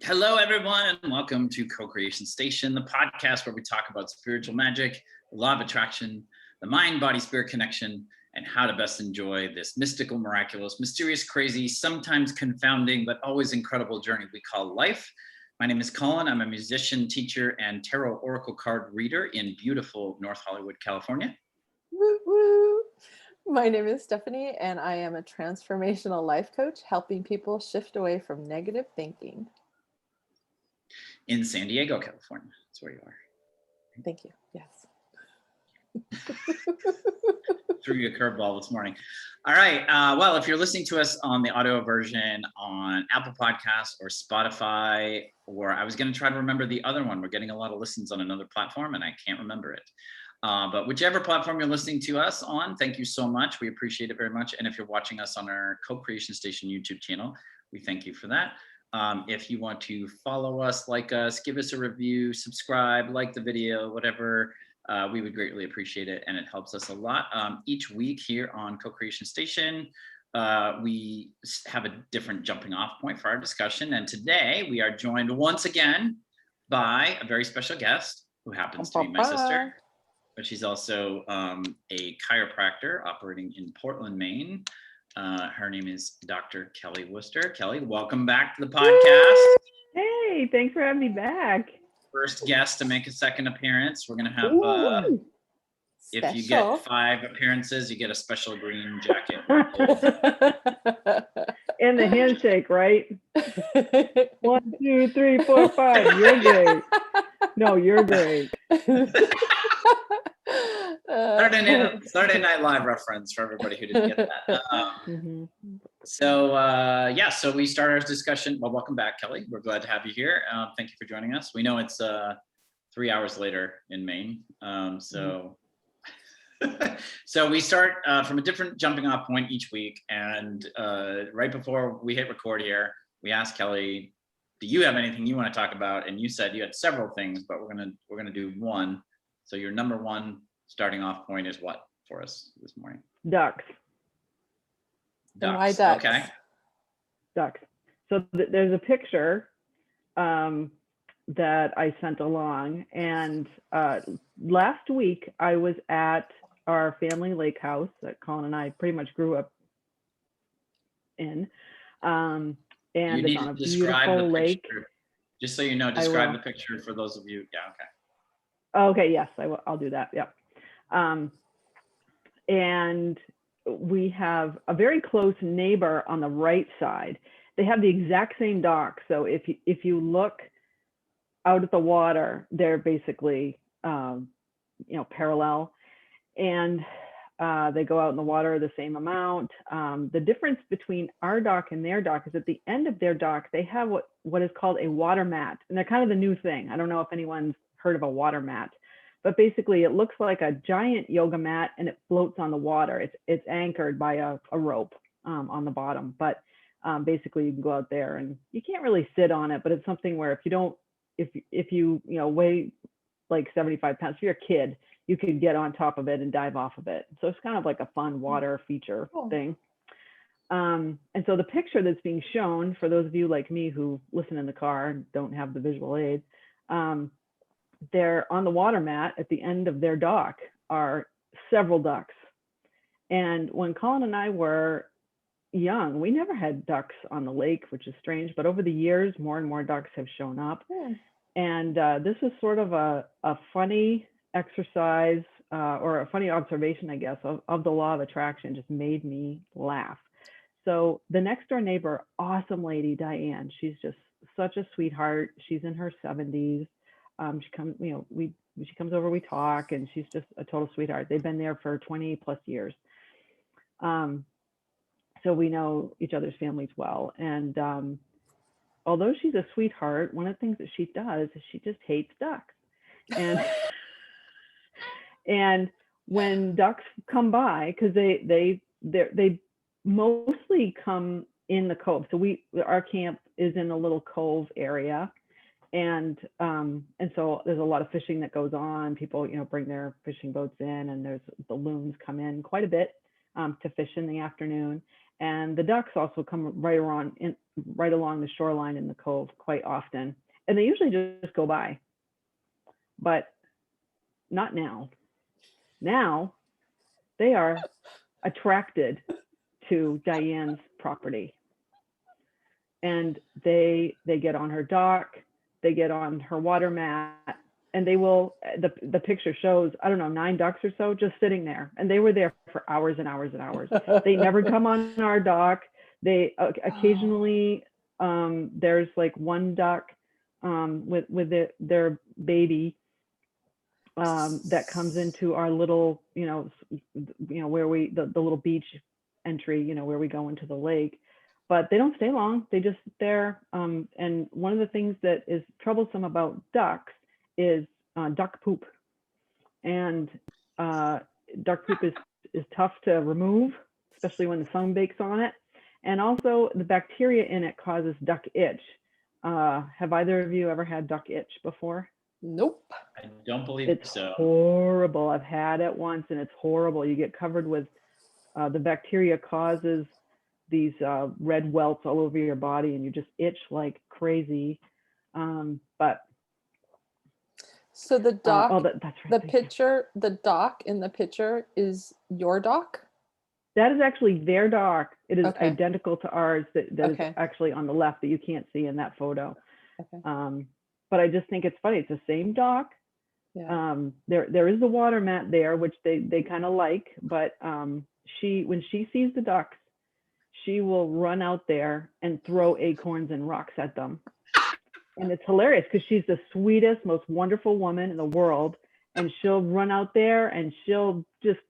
Hello, everyone, and welcome to Co-Creation Station, the podcast where we talk about spiritual magic, the law of attraction, the mind-body-spirit connection, and how to best enjoy this mystical, miraculous, mysterious, crazy, sometimes confounding, but always incredible journey we call life. My name is Collin. I'm a musician, teacher, and tarot oracle card reader in beautiful North Hollywood, California. Woo woo. My name is Stephanie, and I am a transformational life coach helping people shift away from negative thinking. In San Diego, California. That's where you are. Thank you. Yes. Threw you a curveball this morning. All right. Well, if you're listening to us on the audio version on Apple Podcasts or Spotify, or I was going to try to remember the other one. We're getting a lot of listens on another platform, and I can't remember it. But whichever platform you're listening to us on, thank you so much. We appreciate it very much. And if you're watching us on our Co-Creation Station YouTube channel, we thank you for that. If you want to follow us, like us, give us a review, subscribe, like the video, whatever, we would greatly appreciate it. And it helps us a lot. Each week here on Co-Creation Station, we have a different jumping off point for our discussion. And today we are joined once again by a very special guest who happens to be my sister, but she's also a chiropractor operating in Portland, Maine. Her name is Dr. Collin Worster. Kelly, welcome back to the podcast. Hey, thanks for having me back. First guest to make a second appearance. We're going to have, if you get 5 appearances, you get a special green jacket. And the handshake, right? 1, 2, 3, 4, 5. You're great. No, you're great. Saturday Night Live reference for everybody who didn't get that. So we start our discussion. Well, welcome back, Kelly. We're glad to have you here. Thank you for joining us. We know it's 3 hours later in Maine. So we start from a different jumping off point each week. And right before we hit record here, we asked Kelly, do you have anything you want to talk about? And you said you had several things, but we're gonna do one. So your number one starting off point is what for us this morning? Ducks. Why ducks? Okay. Ducks. So there's a picture that I sent along, and last week I was at our family lake house that Collin and I pretty much grew up in, and it's on a beautiful lake. Just so you know, describe the picture for those of you. Yeah. Okay. Okay, yes, I'll do that. Yeah. And we have a very close neighbor on the right side. They have the exact same dock. So if you look out at the water, they're basically, parallel. And they go out in the water the same amount. The difference between our dock and their dock is at the end of their dock, they have what is called a water mat. And they're kind of the new thing. I don't know if anyone's heard of a water mat, but basically it looks like a giant yoga mat and it floats on the water. It's anchored by a rope on the bottom, but basically you can go out there and you can't really sit on it, but it's something where if you weigh like 75 pounds, if you're a kid, you could get on top of it and dive off of it. So it's kind of like a fun water feature thing. And so the picture that's being shown for those of you like me who listen in the car and don't have the visual aids, they're on the water mat at the end of their dock are several ducks. And when Collin and I were young, we never had ducks on the lake, which is strange, but over the years, more and more ducks have shown up. And this is sort of a funny exercise or a funny observation, I guess, of the law of attraction. Just made me laugh. So the next door neighbor, awesome lady, Diane, she's just such a sweetheart. She's in her 70s. She comes over, we talk, and she's just a total sweetheart. They've been there for 20 plus years. So we know each other's families well. And although she's a sweetheart, one of the things that she does is she just hates ducks. And and when ducks come by, because they mostly come in the cove. So our camp is in a little cove area. And so there's a lot of fishing that goes on. People, bring their fishing boats in, and there's the loons come in quite a bit to fish in the afternoon. And the ducks also come right along the shoreline in the cove quite often. And they usually just go by, but not now. Now they are attracted to Diane's property. And they get on her dock, they get on her water mat, and they will, the picture shows, I don't know, 9 ducks or so just sitting there. And they were there for hours and hours and hours. They never come on our dock. They occasionally, there's like one duck with their baby that comes into our little, where the little beach entry, where we go into the lake. But they don't stay long. They just sit there. And one of the things that is troublesome about ducks is duck poop. And duck poop is tough to remove, especially when the sun bakes on it. And also the bacteria in it causes duck itch. Have either of you ever had duck itch before? Nope. I don't believe It's so. horrible. I've had it once and it's horrible. You get covered with, the bacteria causes these red welts all over your body and you just itch like crazy. But So the dock, that's right. the dock in the picture is your dock? That is actually their dock. It is Okay. identical to ours that Okay. is actually on the left that you can't see in that photo. Okay. But I just think it's funny. It's the same dock. Yeah. There is a water mat there, which they kind of like, but when she sees the ducks, she will run out there and throw acorns and rocks at them. And it's hilarious because she's the sweetest, most wonderful woman in the world. And she'll run out there and she'll just,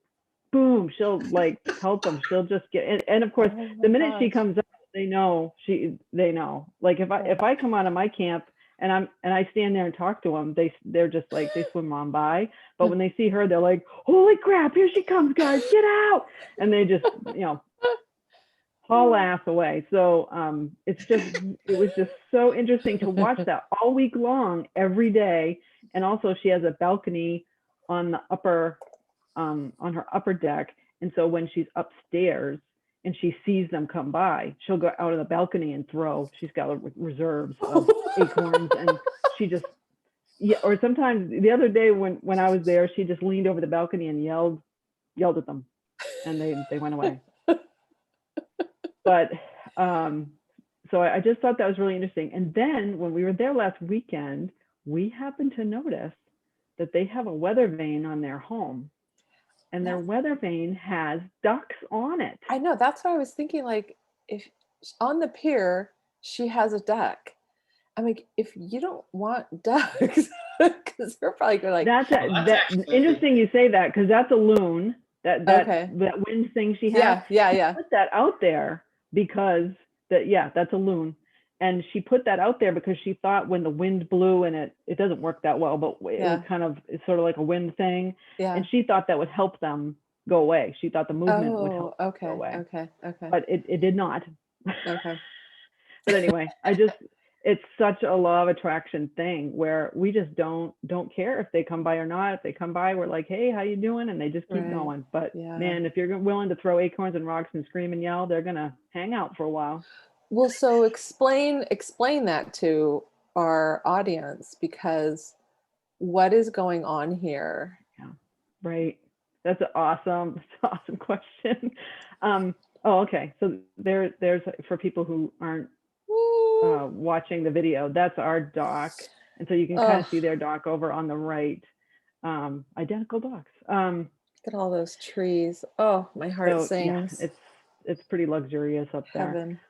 boom, she'll like help them. She'll just get, and of course, the minute she comes up, they know. Like if I come out of my camp and I stand there and talk to them, they're just like, they swim on by. But when they see her, they're like, holy crap, here she comes, guys, get out. And they just, haul ass away. So it was just so interesting to watch that all week long, every day. And also she has a balcony on the upper, on her upper deck. And so when she's upstairs and she sees them come by, she'll go out of the balcony and throw. She's got reserves of acorns and she just, or sometimes the other day when I was there, she just leaned over the balcony and yelled at them and they went away. But so I just thought that was really interesting. And then when we were there last weekend, we happened to notice that they have a weather vane on their home, and their weather vane has ducks on it. I know. That's what I was thinking. Like, if on the pier she has a duck, I'm like, if you don't want ducks, because they're probably going like. That's interesting you say that, because that's a loon. That wind thing she has. Yeah. She put that out there because that's a loon. And she put that out there because she thought when the wind blew, and it doesn't work that well, but it was it's sort of like a wind thing. Yeah. And she thought that would help them go away. She thought the movement would help them go away. Okay. But it did not. Okay. But anyway, it's such a law of attraction thing where we just don't care if they come by or not. If they come by, we're like, hey, how you doing? And they just keep going. But man, if you're willing to throw acorns and rocks and scream and yell, they're going to hang out for a while. Well, so explain that to our audience, because what is going on here? Yeah, right. That's an awesome question. Okay. So there's for people who aren't watching the video, that's our dock, and so you can kind of see their dock over on the right. Identical docks. Look at all those trees. Oh, my heart sings. Yeah, it's pretty luxurious up there. Heaven.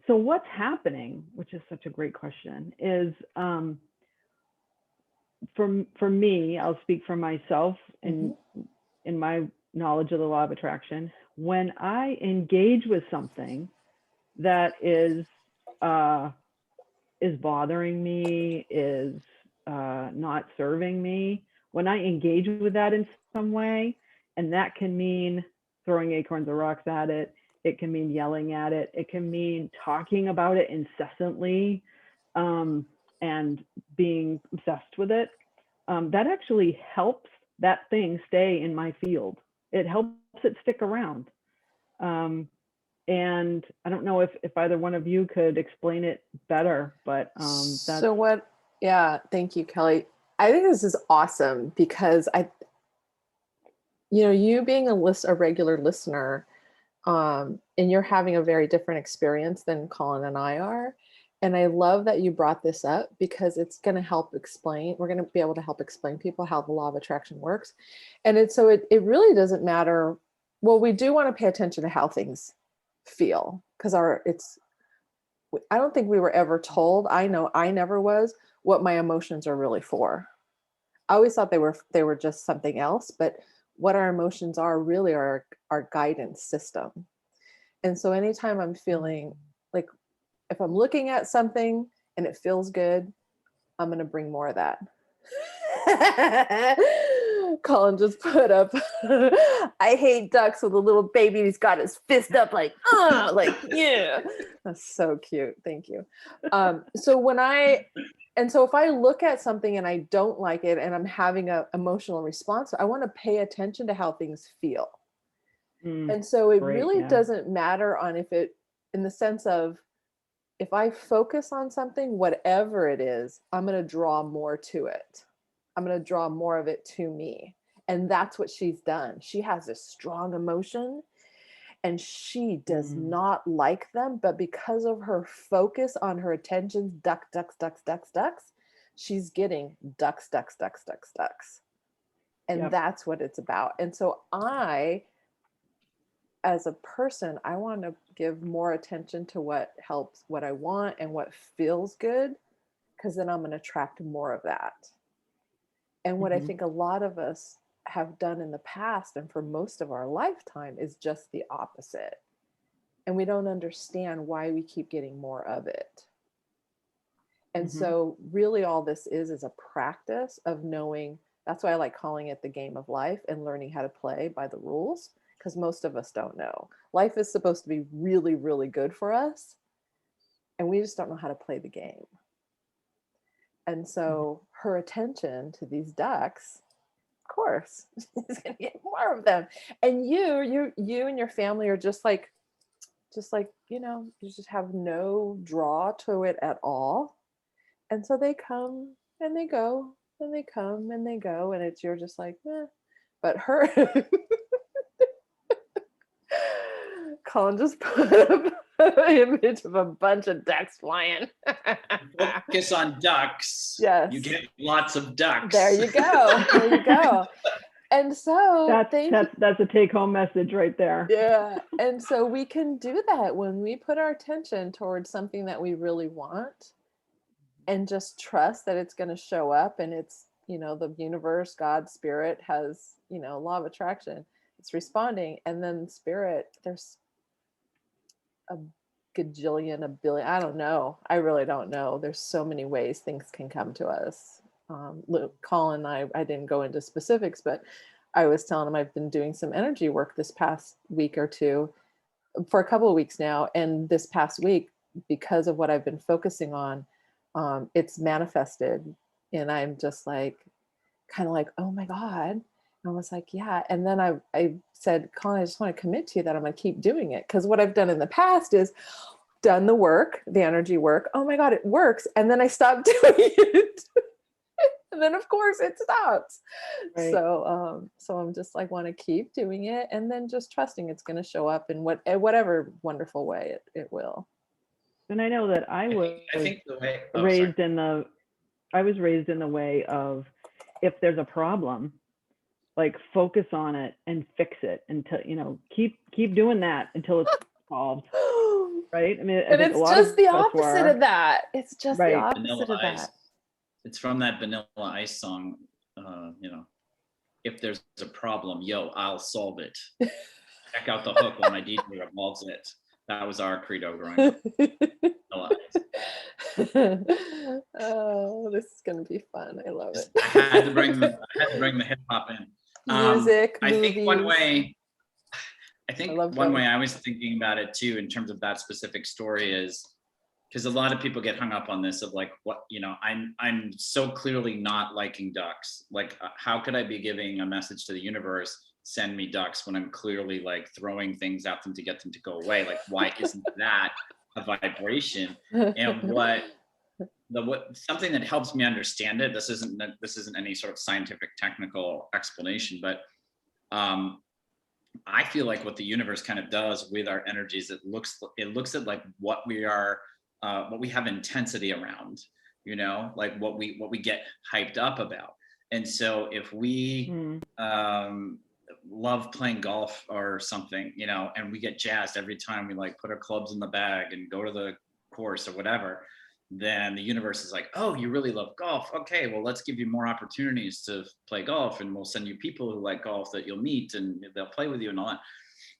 So what's happening, which is such a great question, is for me, I'll speak for myself in my knowledge of the law of attraction. When I engage with something that is bothering me, is not serving me, when I engage with that in some way, and that can mean throwing acorns or rocks at it, it can mean yelling at it, it can mean talking about it incessantly, and being obsessed with it, that actually helps that thing stay in my field. It helps it stick around. And I don't know if either one of you could explain it better, but that's yeah, thank you, Kelly. I think this is awesome because you being a regular listener, and you're having a very different experience than Collin and I are. And I love that you brought this up because it's going to help explain, we're going to be able to help explain people how the law of attraction works. And it really doesn't matter. Well, we do want to pay attention to how things feel because I don't think we were ever told, I know I never was, what my emotions are really for. I always thought they were just something else, but what our emotions are really are our guidance system. And so anytime I'm feeling like, if I'm looking at something and it feels good, I'm going to bring more of that. Collin just put up, I hate ducks with a little baby. He's got his fist up like, yeah. That's so cute. Thank you. So if I look at something and I don't like it and I'm having an emotional response, I want to pay attention to how things feel. And so it really doesn't matter in the sense of, if I focus on something, whatever it is, I'm going to draw more to it. I'm going to draw more of it to me. And that's what she's done. She has a strong emotion and she does not like them, but because of her focus on her attentions, ducks, she's getting ducks. And that's what it's about. And so as a person, I want to give more attention to what helps, what I want and what feels good, because then I'm going to attract more of that. And what I think a lot of us have done in the past and for most of our lifetime is just the opposite. And we don't understand why we keep getting more of it. And so really all this is a practice of knowing. That's why I like calling it the game of life and learning how to play by the rules. Because most of us don't know. Life is supposed to be really, really good for us. And we just don't know how to play the game. And so her attention to these ducks, of course, is going to get more of them. And you and your family are just like, you just have no draw to it at all. And so they come and they go and they come and they go. And you're just like, eh. But her... Collin just put up an image of a bunch of ducks flying. Focus on ducks. Yes. You get lots of ducks. There you go. And so that's a take-home message right there. Yeah. And so we can do that when we put our attention towards something that we really want and just trust that it's going to show up, and it's, the universe, God, spirit has, law of attraction. It's responding, and then spirit, there's a gajillion, a billion, I don't know. I really don't know. There's so many ways things can come to us. Collin and I didn't go into specifics, but I was telling him I've been doing some energy work this past week or two, for a couple of weeks now. And this past week, because of what I've been focusing on, it's manifested. And I'm just like, kind of like, oh my God. And I was like, yeah. And then I said, Collin, I just want to commit to you that I'm going to keep doing it. Because what I've done in the past is done the work, the energy work. Oh my God, it works. And then I stopped doing it. And then of course it stops. Right. So I'm just like, want to keep doing it, and then just trusting it's going to show up in whatever wonderful way it will. And I know that I was raised in the way of, if there's a problem, like focus on it and fix it until, keep doing that until it's solved. Right. I mean, and it's just the opposite of that. It's just the opposite of that. It's from that Vanilla Ice song, if there's a problem, I'll solve it. Check out the hook when my DJ revolves it. That was our credo growing up. Vanilla Ice. Oh, this is gonna be fun. I love it. I had to bring the hip hop in. Music, I movies. think one way I was thinking about it too, in terms of that specific story, is because a lot of people get hung up on this of like, what, I'm so clearly not liking ducks. Like, how could I be giving a message to the universe send me ducks when I'm clearly like throwing things at them to get them to go away? Like, why isn't that a vibration? And what something that helps me understand it, this isn't any sort of scientific technical explanation, but I feel like what the universe kind of does with our energies, it looks at like what we have intensity around, you know, like what we get hyped up about. And so if we love playing golf or something, you know, and we get jazzed every time we like put our clubs in the bag and go to the course or whatever, then the universe is like, oh, you really love golf. Okay, well, let's give you more opportunities to play golf, and we'll send you people who like golf that you'll meet and they'll play with you and all that.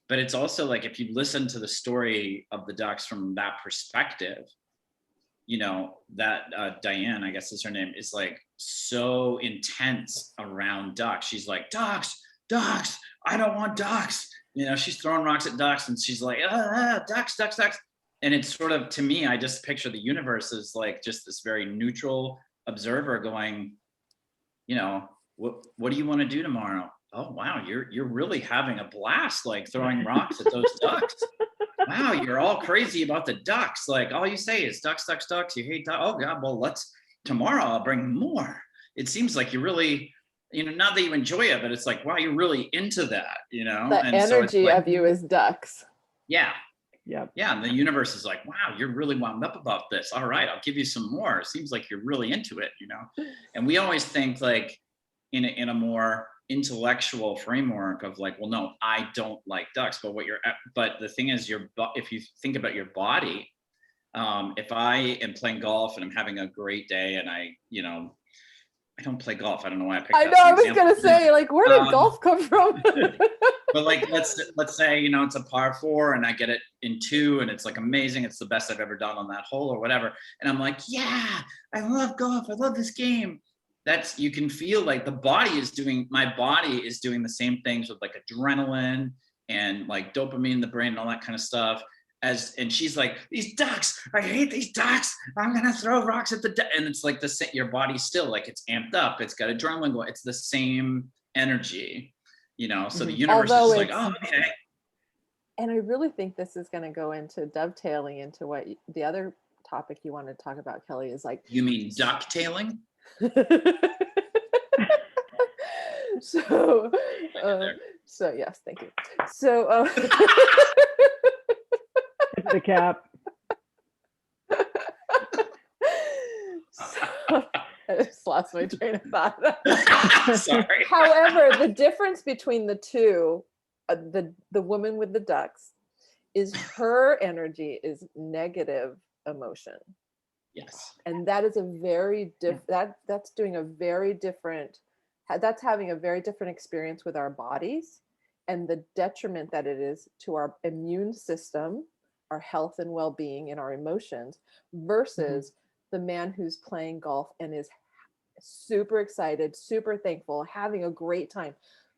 But it's also like, if you listen to the story of the ducks from that perspective, you know, that Diane, I guess is her name, is like so intense around ducks. She's like, ducks, I don't want ducks. You know, she's throwing rocks at ducks and she's like, ducks. And it's sort of, to me, I just picture the universe as like just this very neutral observer going, you know, what do you want to do tomorrow? Oh, wow, you're really having a blast, like throwing rocks at those ducks. Wow, you're all crazy about the ducks. Like all you say is ducks. You hate ducks. Oh God, well, tomorrow I'll bring more. It seems like you really, you know, not that you enjoy it, but it's like, wow, you're really into that, you know? The and energy so like, of you is ducks. Yeah. Yeah. Yeah. And the universe is like, wow, you're really wound up about this. All right, I'll give you some more. It seems like you're really into it, you know? And we always think like in a more intellectual framework of like, well, no, I don't like ducks. But the thing is, if you think about your body, if I am playing golf and I'm having a great day and I don't play golf. I don't know why I picked I that know, as an I was example. gonna say, like, where did golf come from? But like, let's say, you know, it's a par 4 and I get it in 2 and it's like amazing. It's the best I've ever done on that hole or whatever. And I'm like, yeah, I love golf. I love this game. You can feel like my body is doing the same things with like adrenaline and like dopamine in the brain and all that kind of stuff. And she's like, these ducks, I hate these ducks. I'm gonna throw rocks at the duck. And it's like your body's still like, it's amped up. It's got adrenaline going. It's the same energy, you know? So the universe is just like, oh, okay. And I really think this is going to go into dovetailing into what the other topic you wanted to talk about, Kelly, is like. You mean ducktailing? So yes, thank you. So the cap. So, I just lost my train of thought. Sorry. However, the difference between the two, the woman with the ducks, is her energy is negative emotion. Yes. And that is a very that's doing a very different, that's having a very different experience with our bodies and the detriment that it is to our immune system, our health and well-being, and our emotions, versus the man who's playing golf and is super excited, super thankful, having a great time.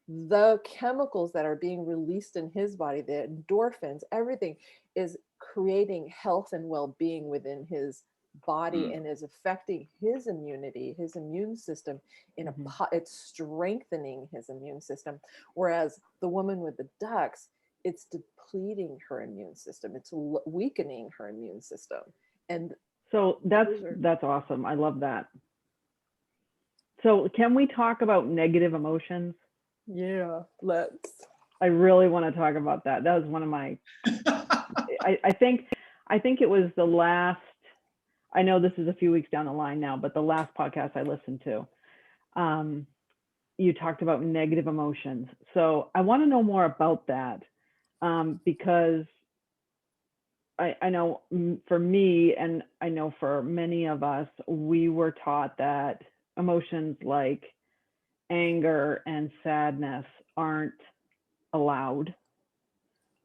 The chemicals that are being released in his body, the endorphins, everything is creating health and well-being within his body and is affecting his immunity, his immune system it's strengthening his immune system. Whereas the woman with the ducks, it's depleting her immune system. It's weakening her immune system. And so that's awesome. I love that. So can we talk about negative emotions? Yeah, let's. I really want to talk about that. That was one of my, I think it was the last, I know this is a few weeks down the line now, but the last podcast I listened to, you talked about negative emotions. So I want to know more about that, because I know for me, and I know for many of us, we were taught that emotions like anger and sadness aren't allowed,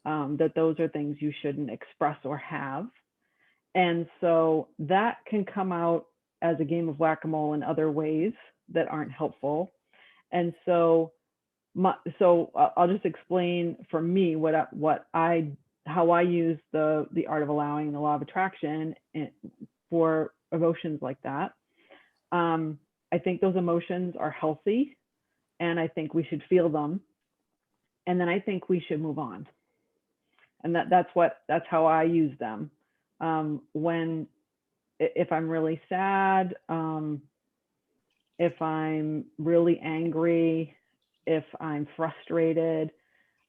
that those are things you shouldn't express or have. And so that can come out as a game of whack-a-mole in other ways that aren't helpful. And so I'll just explain for me how I use the art of allowing and the law of attraction for emotions like that. I think those emotions are healthy, and I think we should feel them. and then I think we should move on. And that's how I use them. If I'm really sad, if I'm really angry, if I'm frustrated,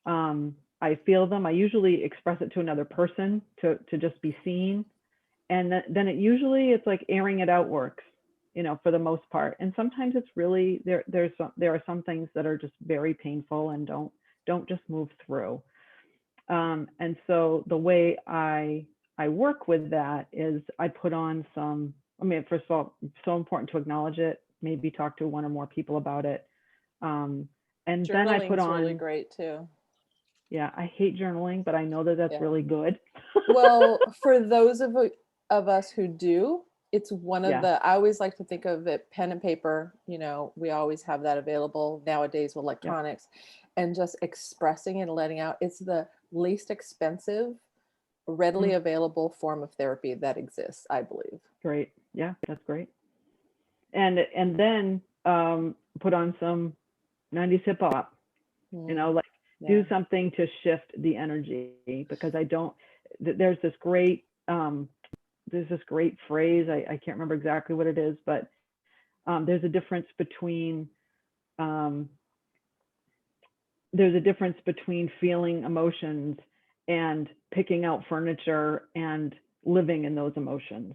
I feel them. I usually express it to another person to just be seen. And then it's like airing it out works, for the most part. And sometimes it's really, there are some things that are just very painful and don't just move through. And so the way I work with that is I put on some, first of all, it's so important to acknowledge it, maybe talk to one or more people about it. And then I put on, really great too. Yeah, I hate journaling, but I know that that's really good. Well, for those of us who do, it's one of Yeah. I always like to think of it, pen and paper, we always have that available nowadays with electronics, and just expressing and letting out. It's the least expensive, readily available form of therapy that exists, I believe. Great. Yeah, that's great. And then put on some 90s hip hop, do something to shift the energy, because there's this great phrase, I can't remember exactly what it is, but there's a difference between feeling emotions and picking out furniture and living in those emotions.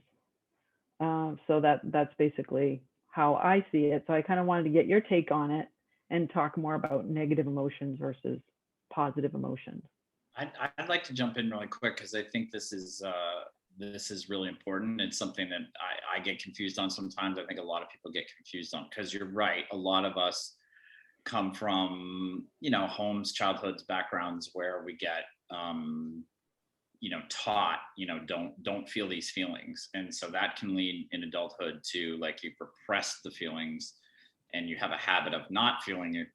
So that's basically how I see it. So I kind of wanted to get your take on it and talk more about negative emotions versus positive emotions. I'd like to jump in really quick, because I think this is really important. It's something that I get confused on sometimes. I think a lot of people get confused on, because you're right. A lot of us come from, homes, childhoods, backgrounds where we get, taught, don't feel these feelings. And so that can lead in adulthood to, like, you repress the feelings, and you have a habit of not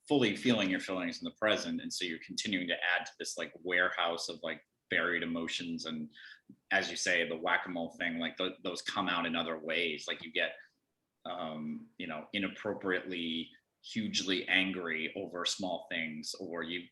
fully feeling your feelings in the present. And so you're continuing to add to this like warehouse of like buried emotions. And as you say, the whack-a-mole thing, like those come out in other ways. Like you get, inappropriately hugely angry over small things, or you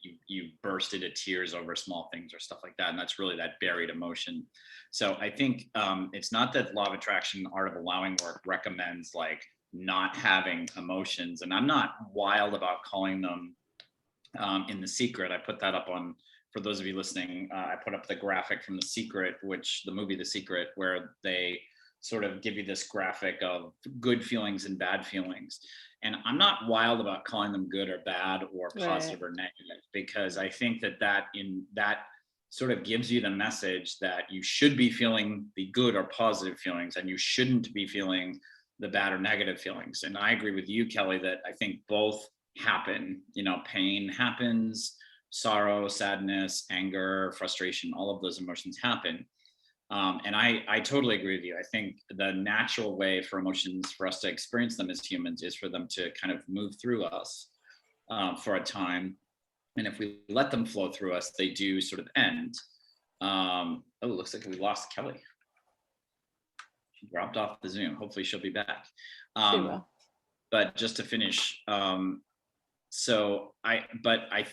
burst into tears over small things or stuff like that. And that's really that buried emotion. So I think it's not that Law of Attraction, Art of Allowing work recommends like not having emotions. And I'm not wild about calling them in The Secret. I put that up on, for those of you listening, I put up the graphic from The Secret, the movie The Secret, where they sort of give you this graphic of good feelings and bad feelings. And I'm not wild about calling them good or bad or positive or negative, because I think that sort of gives you the message that you should be feeling the good or positive feelings, and you shouldn't be feeling the bad or negative feelings. And I agree with you, Kelly, that I think both happen. Pain happens, sorrow, sadness, anger, frustration, all of those emotions happen. And I totally agree with you. I think the natural way for emotions, for us to experience them as humans, is for them to kind of move through us for a time. And if we let them flow through us, they do sort of end. It looks like we lost Kelly. She dropped off the Zoom. Hopefully she'll be back. She will. But just to finish, I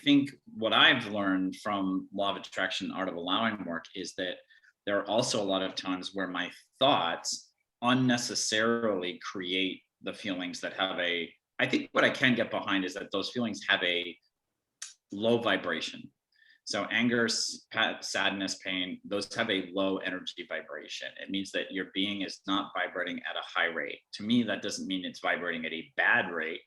think what I've learned from Law of Attraction, Art of Allowing work is that there are also a lot of times where my thoughts unnecessarily create the feelings that I think what I can get behind is that those feelings have a low vibration. So anger, sadness, pain, those have a low energy vibration. It means that your being is not vibrating at a high rate. To me, that doesn't mean it's vibrating at a bad rate.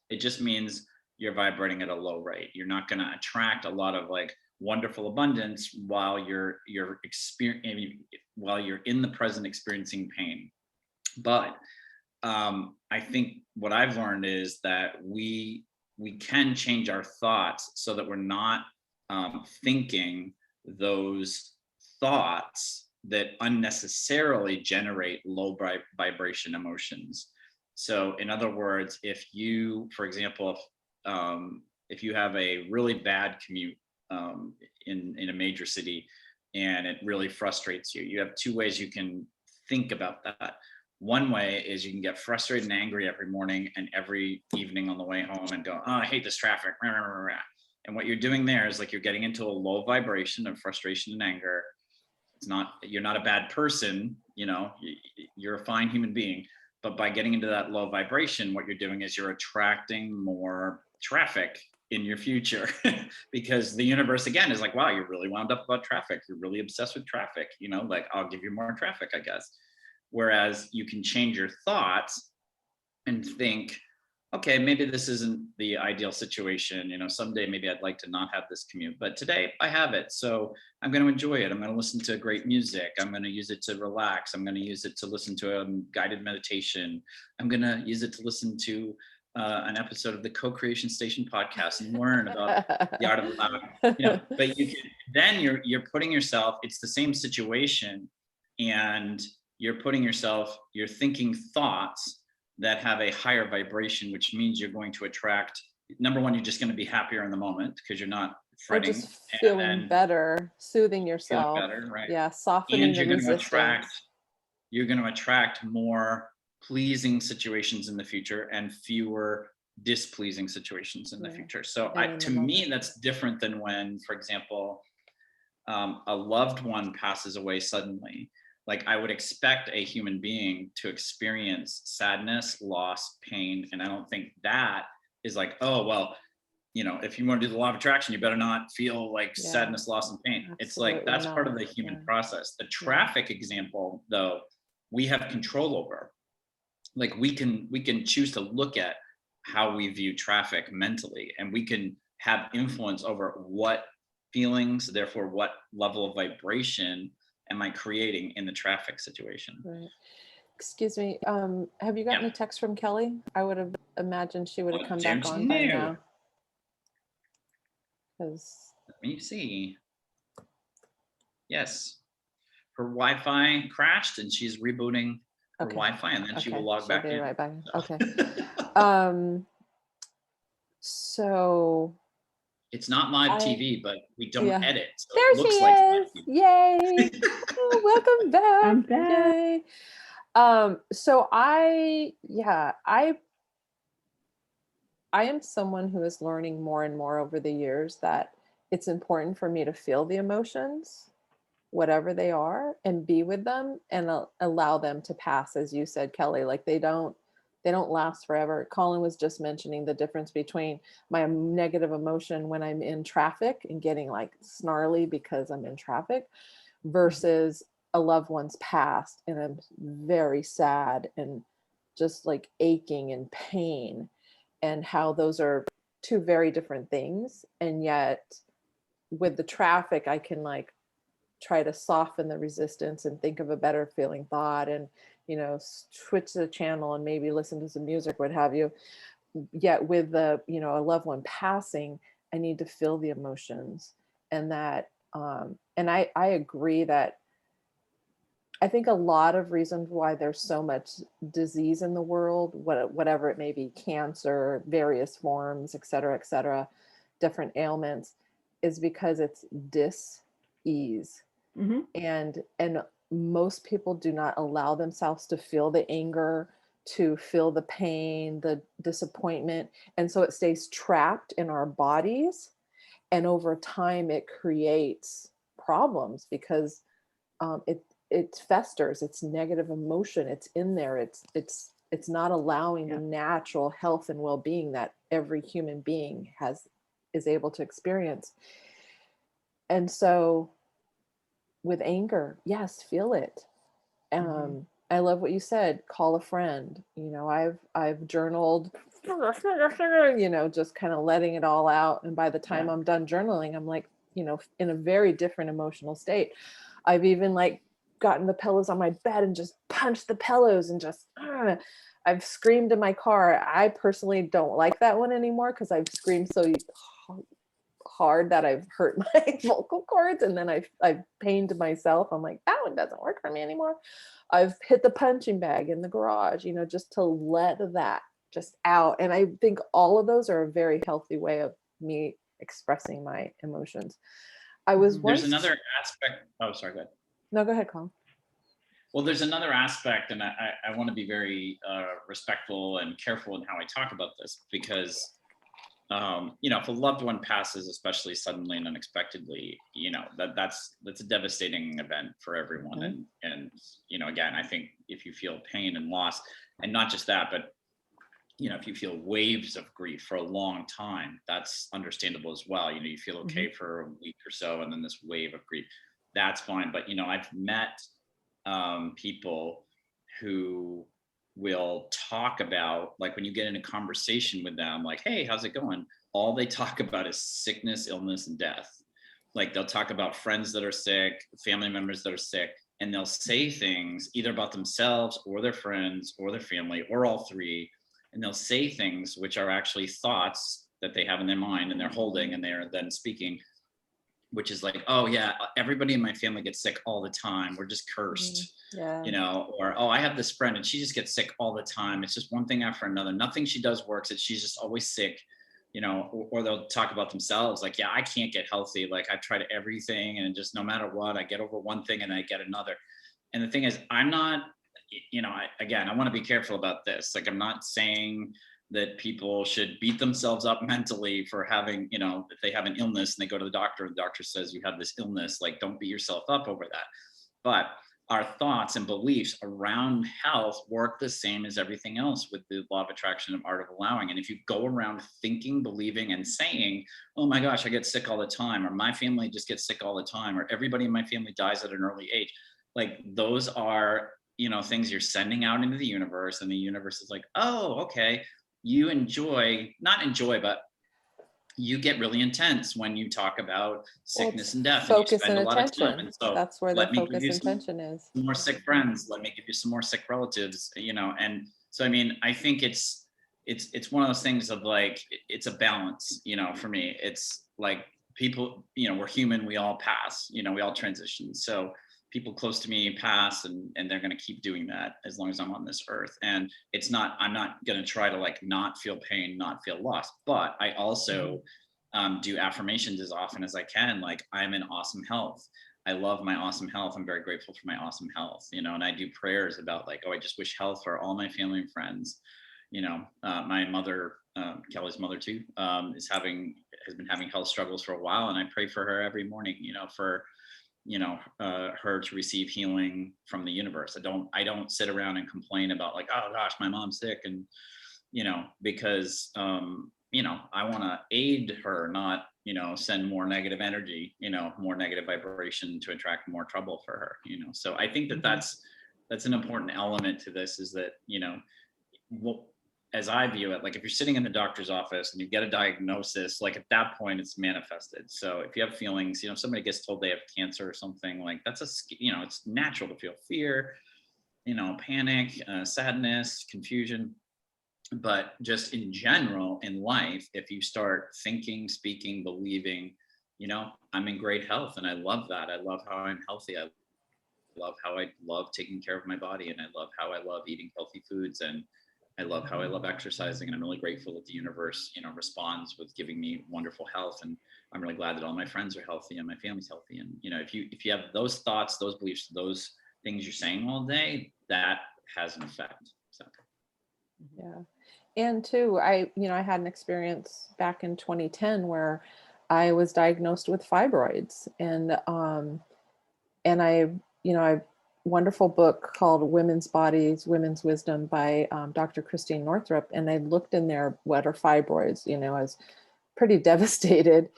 It just means you're vibrating at a low rate. You're not going to attract a lot of like wonderful abundance while you're in the present experiencing pain. But I think what I've learned is that we can change our thoughts so that we're not thinking those thoughts that unnecessarily generate low vibration emotions. So in other words, if you, for example, if you have a really bad commute in a major city and it really frustrates you, you have two ways you can think about that. One way is you can get frustrated and angry every morning and every evening on the way home and go, oh, I hate this traffic. And what you're doing there is like you're getting into a low vibration of frustration and anger. You're not a bad person, you're a fine human being. But by getting into that low vibration, what you're doing is you're attracting more traffic in your future because the universe again is like, wow, you're really wound up about traffic. You're really obsessed with traffic, like I'll give you more traffic, I guess. Whereas you can change your thoughts and think, okay, maybe this isn't the ideal situation. Someday maybe I'd like to not have this commute, but today I have it. So I'm going to enjoy it. I'm going to listen to great music. I'm going to use it to relax. I'm going to use it to listen to a guided meditation. I'm going to use it to listen to an episode of the Co-Creation Station podcast and learn about the art of allowing, but then you're putting yourself, it's the same situation, and you're thinking thoughts that have a higher vibration, which means you're going to attract, number one, you're just going to be happier in the moment because you're not fretting. Or just feeling better, soothing yourself. Feeling better, right? Yeah, softening and the resistance. You're going to attract more pleasing situations in the future and fewer displeasing situations in the future. So to me, that's different than when, for example, a loved one passes away suddenly. Like I would expect a human being to experience sadness, loss, pain. And I don't think that is like, oh, well, if you want to do the law of attraction, you better not feel like sadness, loss, and pain. Absolutely. It's like, that's part of the human process. The traffic example, though, we have control over. Like we can choose to look at how we view traffic mentally, and we can have influence over what feelings, therefore what level of vibration am I creating in the traffic situation. Right. Excuse me. Have you gotten a text from Kelly? I would have imagined she would have come back on by now. Let me see. Yes. Her Wi-Fi crashed and she's rebooting her Wi-Fi, and then she will log back in. Right back. Okay. So it's not live TV, but we don't edit. So there it looks she like is. Yay. Welcome back. I'm back. Yay. So I am someone who is learning more and more over the years that it's important for me to feel the emotions, whatever they are, and be with them and allow them to pass. As you said, Kelly, like they don't last forever. Collin was just mentioning the difference between my negative emotion when I'm in traffic and getting like snarly because I'm in traffic versus a loved one's passed and I'm very sad and just like aching and pain, and how those are two very different things. And yet with the traffic, I can like try to soften the resistance and think of a better feeling thought and, switch the channel and maybe listen to some music, what have you. Yet with the, a loved one passing, I need to feel the emotions. And that, and I agree that I think a lot of reasons why there's so much disease in the world, whatever it may be, cancer, various forms, et cetera, different ailments, is because it's dis-ease. Mm-hmm. And most people do not allow themselves to feel the anger, to feel the pain, the disappointment. And so it stays trapped in our bodies. And over time, it creates problems because it festers. It's negative emotion. It's in there. It's not allowing the natural health and well-being that every human being is able to experience. And so with anger, yes, feel it. I love what you said. Call a friend. I've journaled, just kind of letting it all out. And by the time I'm done journaling, I'm like, in a very different emotional state. I've even like gotten the pillows on my bed and just punched the pillows and just, I've screamed in my car. I personally don't like that one anymore because I've screamed so hard that I've hurt my vocal cords, and then I've pained myself. I'm like, that one doesn't work for me anymore. I've hit the punching bag in the garage, just to let that just out. And I think all of those are a very healthy way of me expressing my emotions. There's another aspect. Oh, sorry, go ahead. No, go ahead, Collin. Well, there's another aspect, and I want to be very respectful and careful in how I talk about this, because if a loved one passes, especially suddenly and unexpectedly, that's a devastating event for everyone. Mhm. And again, I think if you feel pain and loss, and not just that, but if you feel waves of grief for a long time, that's understandable as well. You feel okay for a week or so, and then this wave of grief, that's fine. But I've met people who will talk about, like, when you get in a conversation with them, like, hey, how's it going? All they talk about is sickness, illness, and death. Like, they'll talk about friends that are sick, family members that are sick, and they'll say things either about themselves or their friends or their family or all three. And they'll say things which are actually thoughts that they have in their mind and they're holding and they're then speaking, which is like, oh yeah, everybody in my family gets sick all the time. We're just cursed. Yeah. Or, oh, I have this friend and she just gets sick all the time. It's just one thing after another. Nothing she does works. She's just always sick, or they'll talk about themselves. Like, yeah, I can't get healthy. Like, I've tried everything and just no matter what, I get over one thing and I get another. And the thing is, I'm not, I want to be careful about this. Like, I'm not saying that people should beat themselves up mentally for having, if they have an illness and they go to the doctor says you have this illness, like, don't beat yourself up over that. But our thoughts and beliefs around health work the same as everything else with the law of attraction and art of allowing. And if you go around thinking, believing, and saying, oh my gosh, I get sick all the time, or my family just gets sick all the time, or everybody in my family dies at an early age, like, those are, things you're sending out into the universe, and the universe is like, oh, okay, you not enjoy, but you get really intense when you talk about sickness and death, and you Focus spend and a lot of time. attention. And so That's where the let me give focus you and attention is. some more sick friends. Let me give you some more sick relatives, and so, I mean, I think it's one of those things of, like, it's a balance, for me. It's like, people, we're human, we all pass, we all transition. So people close to me pass, and they're going to keep doing that as long as I'm on this earth. And I'm not going to try to, like, not feel pain, not feel loss. But I also do affirmations as often as I can. Like, I'm in awesome health. I love my awesome health. I'm very grateful for my awesome health, and I do prayers about, like, oh, I just wish health for all my family and friends. My mother, Kelly's mother too, has been having health struggles for a while. And I pray for her every morning, for her to receive healing from the universe. I don't sit around and complain about, like, oh gosh, my mom's sick, and because I want to aid her, not send more negative energy, more negative vibration to attract more trouble for her. So I think that that's an important element to this, is that as I view it, like, if you're sitting in the doctor's office and you get a diagnosis, like, at that point it's manifested. So if you have feelings, if somebody gets told they have cancer or something, like, that's it's natural to feel fear, panic, sadness, confusion. But just in general in life, if you start thinking, speaking, believing, I'm in great health and I love that. I love how I'm healthy. I love how I love taking care of my body, and I love how I love eating healthy foods, and I love how I love exercising. And I'm really grateful that the universe, responds with giving me wonderful health. And I'm really glad that all my friends are healthy and my family's healthy. And, if you have those thoughts, those beliefs, those things you're saying all day, that has an effect. So. Yeah. And too, I had an experience back in 2010 where I was diagnosed with fibroids, and I wonderful book called Women's Bodies, Women's Wisdom by Dr. Christine Northrup. And I looked in there, what are fibroids? I was pretty devastated.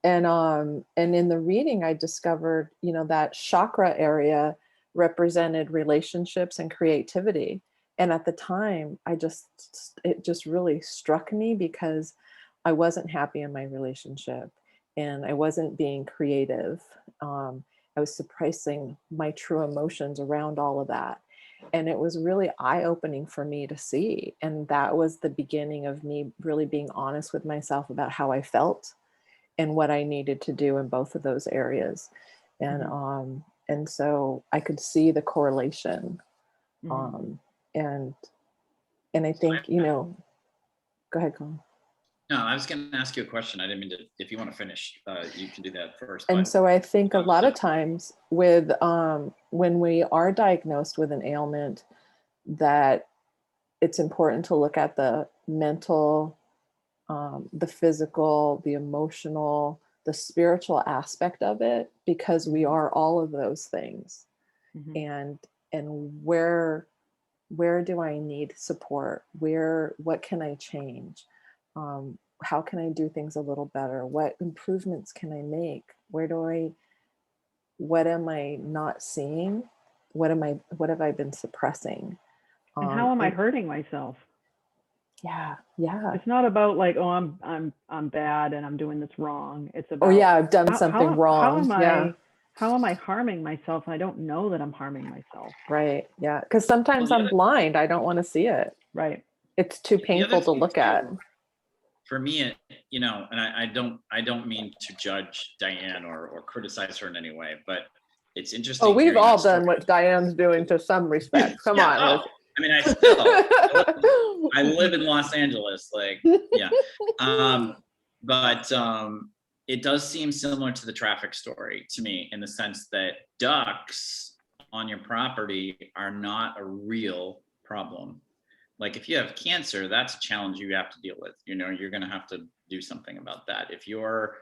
And in the reading, I discovered, that chakra area represented relationships and creativity. And at the time, it just really struck me, because I wasn't happy in my relationship and I wasn't being creative. I was suppressing my true emotions around all of that. And it was really eye-opening for me to see. And that was the beginning of me really being honest with myself about how I felt and what I needed to do in both of those areas. And so I could see the correlation. And I think, go ahead, Collin. No, I was going to ask you a question. I didn't mean to. If you want to finish, you can do that first. And so I think a lot of times with when we are diagnosed with an ailment, that it's important to look at the mental the physical, the emotional, the spiritual aspect of it, because we are all of those things. And where do I need support? What can I change? How can I do things a little better? What improvements can I make? What am I not seeing? What have I been suppressing? And how am I hurting myself? Yeah. It's not about like, oh, I'm bad and I'm doing this wrong. It's about, oh yeah, I've done something wrong. How am I harming myself? I don't know that I'm harming myself. Right. Yeah. Because sometimes I'm blind. I don't want to see it. Right. It's too painful to look at. For me, and I don't mean to judge Diane or criticize her in any way, but it's interesting. Oh, we've all done what Diane's doing to some respect. Come on. Oh, I mean, I live in Los Angeles, like, yeah. But it does seem similar to the traffic story to me, in the sense that ducks on your property are not a real problem. Like if you have cancer, that's a challenge you have to deal with. You're going to have to do something about that. If your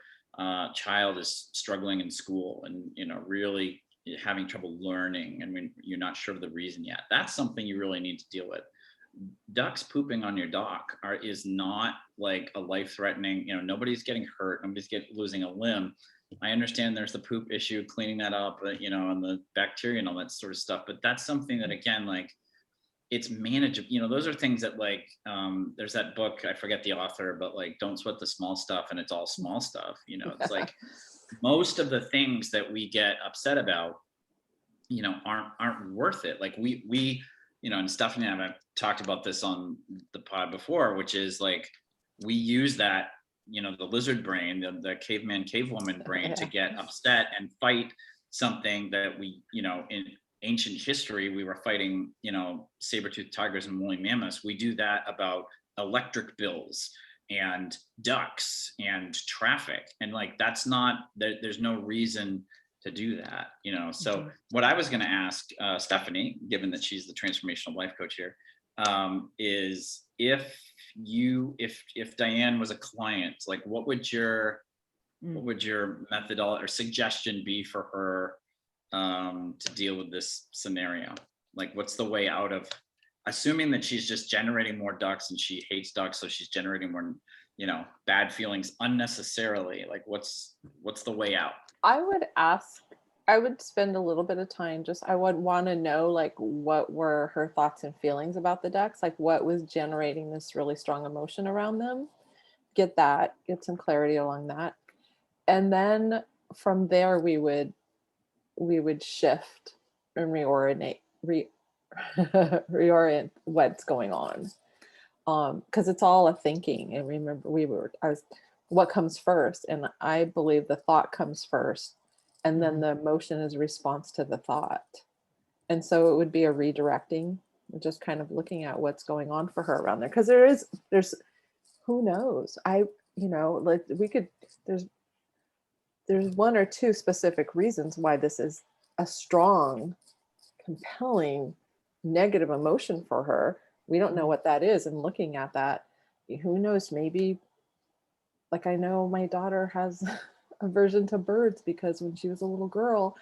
child is struggling in school and, really having trouble learning, and when you're not sure of the reason yet, that's something you really need to deal with. Ducks pooping on your dock is not like a life-threatening, nobody's getting hurt, nobody's losing a limb. I understand there's the poop issue, cleaning that up, and the bacteria and all that sort of stuff, but that's something that, again, like, it's manageable. Those are things that, like, there's that book, I forget the author, but like, Don't Sweat the Small Stuff, and it's all small stuff. It's like most of the things that we get upset about, aren't worth it. Like we and Stephanie and I have talked about this on the pod before, which is like, we use that, the lizard brain, the cavewoman brain to get upset and fight something that we, in ancient history, we were fighting, saber-toothed tigers and woolly mammoths. We do that about electric bills and ducks and traffic. And like, there's no reason to do that, So what I was going to ask Stephanie, given that she's the transformational life coach here, is if Diane was a client, like what would your methodology or suggestion be for her to deal with this scenario? Like, what's the way out of, assuming that she's just generating more ducks and she hates ducks, so she's generating more, bad feelings unnecessarily? Like, what's the way out? I would spend a little bit of time, I would want to know, like, what were her thoughts and feelings about the ducks? Like, what was generating this really strong emotion around them? Get some clarity along that. And then from there, we would shift and reorient what's going on. Because it's all a thinking. And remember, what comes first? And I believe the thought comes first, and then the emotion is a response to the thought. And so it would be a redirecting, just kind of looking at what's going on for her around there. Because there's who knows? There's one or two specific reasons why this is a strong, compelling, negative emotion for her. We don't know what that is. And looking at that, who knows, maybe, like, I know my daughter has aversion to birds because when she was a little girl,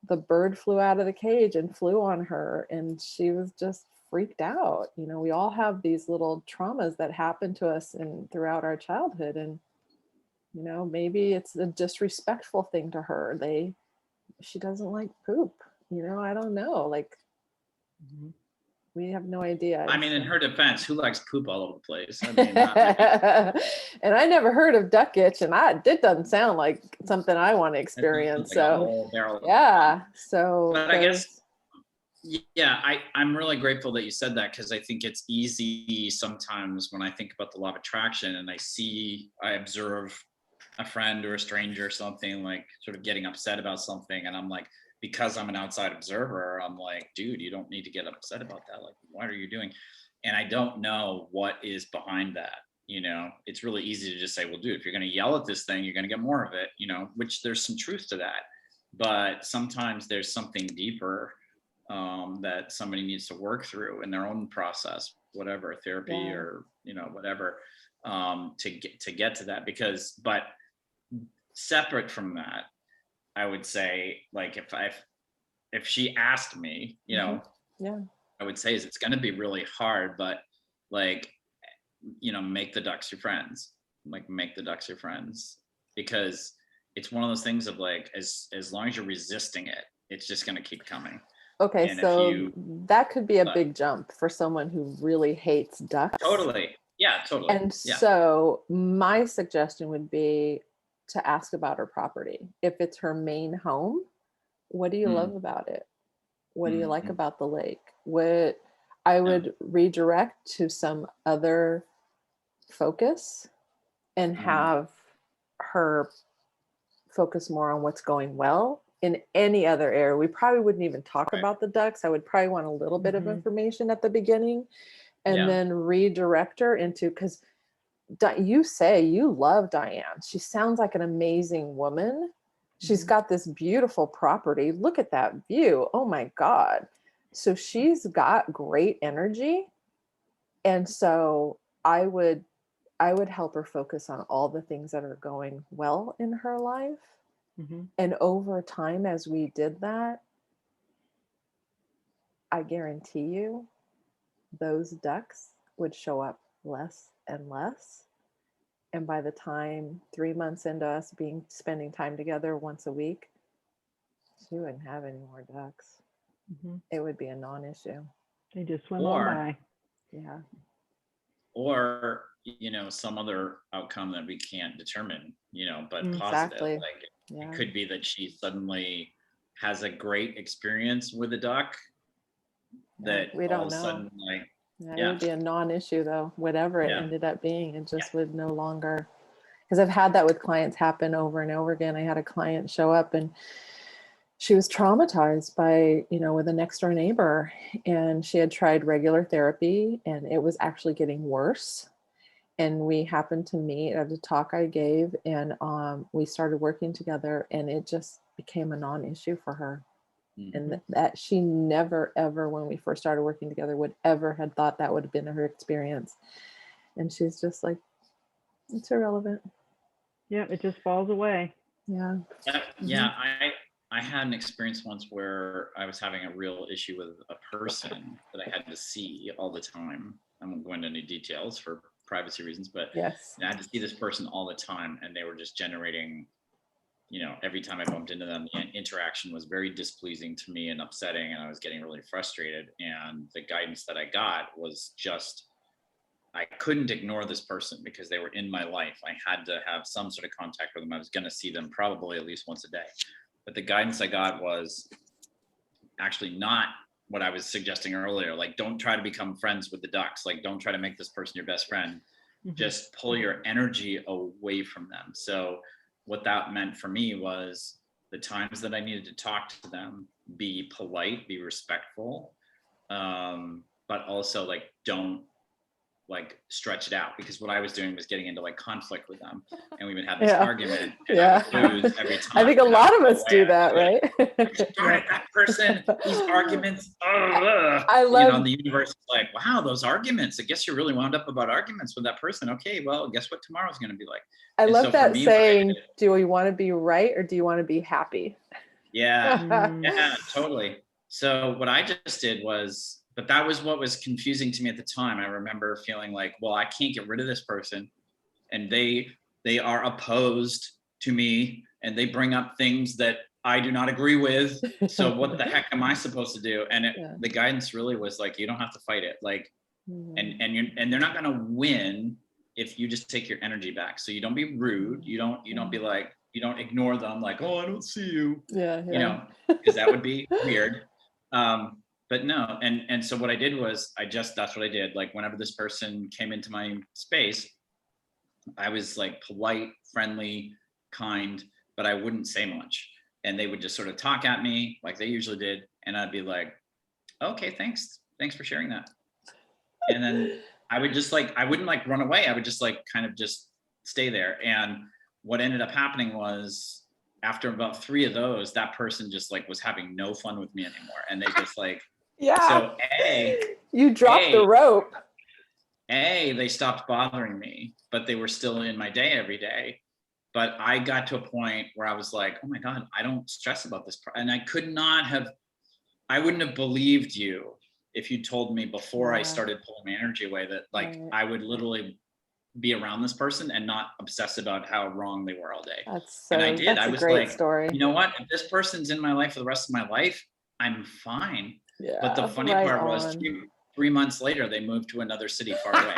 the bird flew out of the cage and flew on her, and she was just freaked out. We all have these little traumas that happen to us throughout our childhood, and maybe it's a disrespectful thing to her. She doesn't like poop. I don't know. Like, we have no idea. I mean, in her defense, who likes poop all over the place? I mean, and I never heard of duck itch, and it doesn't sound like something I want to experience. So yeah. So, but I guess, yeah, I'm really grateful that you said that, because I think it's easy sometimes when I think about the law of attraction and I observe a friend or a stranger or something, like, sort of getting upset about something, and I'm like, because I'm an outside observer, I'm like, dude, you don't need to get upset about that. Like, what are you doing? And I don't know what is behind that. It's really easy to just say, well, dude, if you're going to yell at this thing, you're going to get more of it, which there's some truth to that. But sometimes there's something deeper that somebody needs to work through in their own process, whatever, therapy or, whatever. to get to that, but separate from that, I would say, like, if she asked me, Yeah. I would say is it's going to be really hard, but like, make the ducks your friends, because it's one of those things of like, as long as you're resisting it, it's just going to keep coming. Okay, And so that could be a big jump for someone who really hates ducks. Totally. Yeah, totally. And so my suggestion would be to ask about her property. If it's her main home, what do you love about it? What do you like about the lake? What I would redirect to some other focus and have her focus more on what's going well in any other area. We probably wouldn't even talk about the ducks. I would probably want a little bit of information at the beginning, and then redirect her into, because you say you love Diane. She sounds like an amazing woman. She's got this beautiful property. Look at that view. Oh my God. So she's got great energy. And so I would help her focus on all the things that are going well in her life. And over time, as we did that, I guarantee you those ducks would show up less and less. And by the time 3 months into us spending time together once a week, she wouldn't have any more ducks. It would be a non-issue. They just swim on by. Yeah. Or, some other outcome that we can't determine, but Exactly. positive. Like it could be that she suddenly has a great experience with a duck that we don't all of a know. sudden, like, it would be a non-issue though, whatever it ended up being. It just would no longer, because I've had that with clients happen over and over again. I had a client show up and she was traumatized by, with a next door neighbor, and she had tried regular therapy and it was actually getting worse. And we happened to meet at a talk I gave, and we started working together, and it just became a non-issue for her. And that she never, ever, when we first started working together, would ever had thought that would have been her experience. And she's just like, it's irrelevant. Yeah, it just falls away. Yeah. I had an experience once where I was having a real issue with a person that I had to see all the time. I won't go into any details for privacy reasons, but I had to see this person all the time, and they were just generating, every time I bumped into them, the interaction was very displeasing to me and upsetting, and I was getting really frustrated. And the guidance that I got was just, I couldn't ignore this person because they were in my life. I had to have some sort of contact with them. I was going to see them probably at least once a day. But the guidance I got was actually not what I was suggesting earlier. Like, don't try to become friends with the ducks. Like, don't try to make this person your best friend. Just pull your energy away from them. So what that meant for me was the times that I needed to talk to them, be polite, be respectful, but also like, don't like stretch it out, because what I was doing was getting into like conflict with them, and we would have this argument, and I would lose every time. I think a lot of us do that, right? Darn it, that person, these arguments. I love the universe is like, wow, those arguments. I guess you really wound up about arguments with that person. Okay, well, guess what tomorrow's going to be like. I love that saying, do we want to be right or do you want to be happy? Yeah, totally. So what I just did was, but that was what was confusing to me at the time. I remember feeling like, well, I can't get rid of this person, and they are opposed to me, and they bring up things that I do not agree with. So what the heck am I supposed to do? And the guidance really was like, you don't have to fight it. Like, and they're not going to win if you just take your energy back. So you don't be rude. You don't be like, you don't ignore them. Like, oh, I don't see you. Because that would be weird. But no, and so what I did was that's what I did. Like, whenever this person came into my space, I was like polite, friendly, kind, but I wouldn't say much. And they would just sort of talk at me like they usually did. And I'd be like, okay, thanks for sharing that. And then I would just like, I wouldn't like run away. I would just like kind of just stay there. And what ended up happening was, after about 3 of those, that person just like was having no fun with me anymore. And they just like, so you dropped the rope. they stopped bothering me, but they were still in my day every day. But I got to a point where I was like, oh my God, I don't stress about this. And I wouldn't have believed you if you told me before I started pulling my energy away that like I would literally be around this person and not obsess about how wrong they were all day. And I did. I was like, story. You know what? If this person's in my life for the rest of my life, I'm fine. Yeah, but the funny part was 3 months later, they moved to another city far away.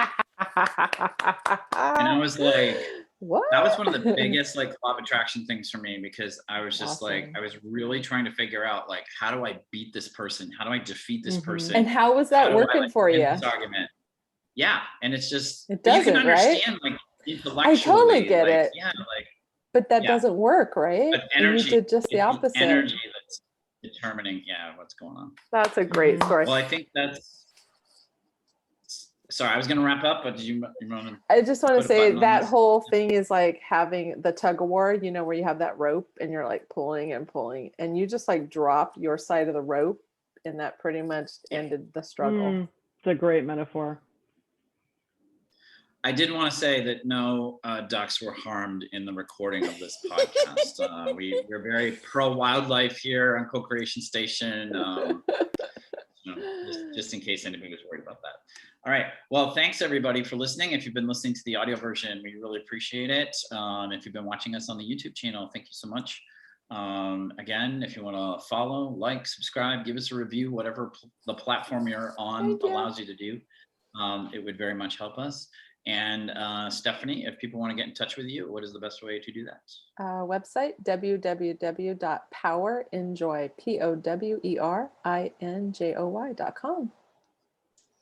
And I was like, what? That was one of the biggest like law of attraction things for me, because I was just like, I was really trying to figure out like, how do I beat this person? How do I defeat this person? And how was that working for you? This argument. Yeah. And it's just, it doesn't, you can understand right? like intellectually. I totally get like, it. Yeah. Like, but that doesn't work, right? But energy, and you did just the opposite. The energy that's determining, what's going on. That's a great story. Well, I think that's, sorry, I was going to wrap up, but you want to? I just want to say that whole thing is like having the tug of war, you know, where you have that rope and you're like pulling and pulling, and you just like dropped your side of the rope, and that pretty much ended the struggle. It's a great metaphor. I did want to say that no ducks were harmed in the recording of this podcast. We're very pro-wildlife here on Co-Creation Station, just in case anybody was worried about that. All right. Well, thanks everybody for listening. If you've been listening to the audio version, we really appreciate it. If you've been watching us on the YouTube channel, thank you so much. Again, if you want to follow, like, subscribe, give us a review, whatever the platform you're on allows you to do, it would very much help us. And Stephanie, if people want to get in touch with you, what is the best way to do that? Website, www.powerinjoy, POWERINJOY.com.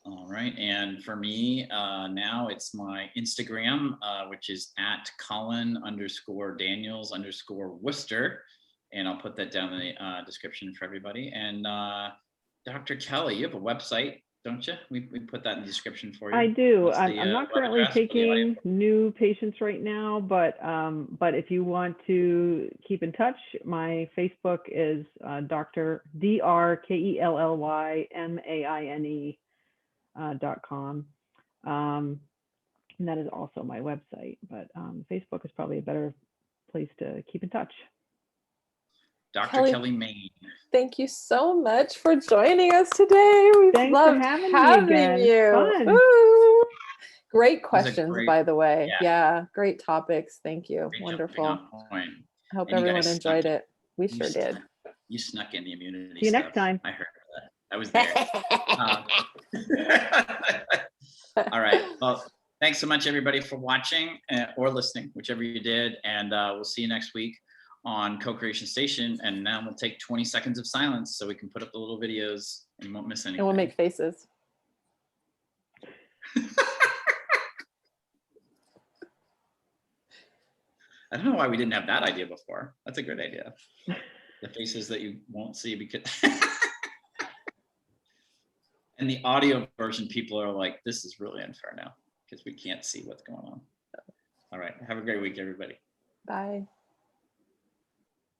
All right. And for me, now it's my Instagram, which is at Collin_Daniels_Worster. And I'll put that down in the description for everybody. And Dr. Kelly, you have a website, don't you? We put that in the description for you. I do. I'm not currently taking new patients right now, but if you want to keep in touch, my Facebook is Dr. DrKellymAine.com. And that is also my website, but Facebook is probably a better place to keep in touch. Dr. Kelly Maine. Thank you so much for joining us today. We've loved having you. Woo! Great questions, by the way. Yeah, great topips. Thank you. Wonderful. I hope everyone enjoyed it. We sure did. You snuck in the immunity. See you next time. I heard that. I was there. All right. Well, thanks so much, everybody, for watching or listening, whichever you did. And we'll see you next week on Co-Creation Station. And now we'll take 20 seconds of silence so we can put up the little videos and you won't miss anything. And we'll make faces. I don't know why we didn't have that idea before. That's a good idea. The faces that you won't see because... And the audio version, people are like, this is really unfair now because we can't see what's going on. All right. Have a great week, everybody. Bye.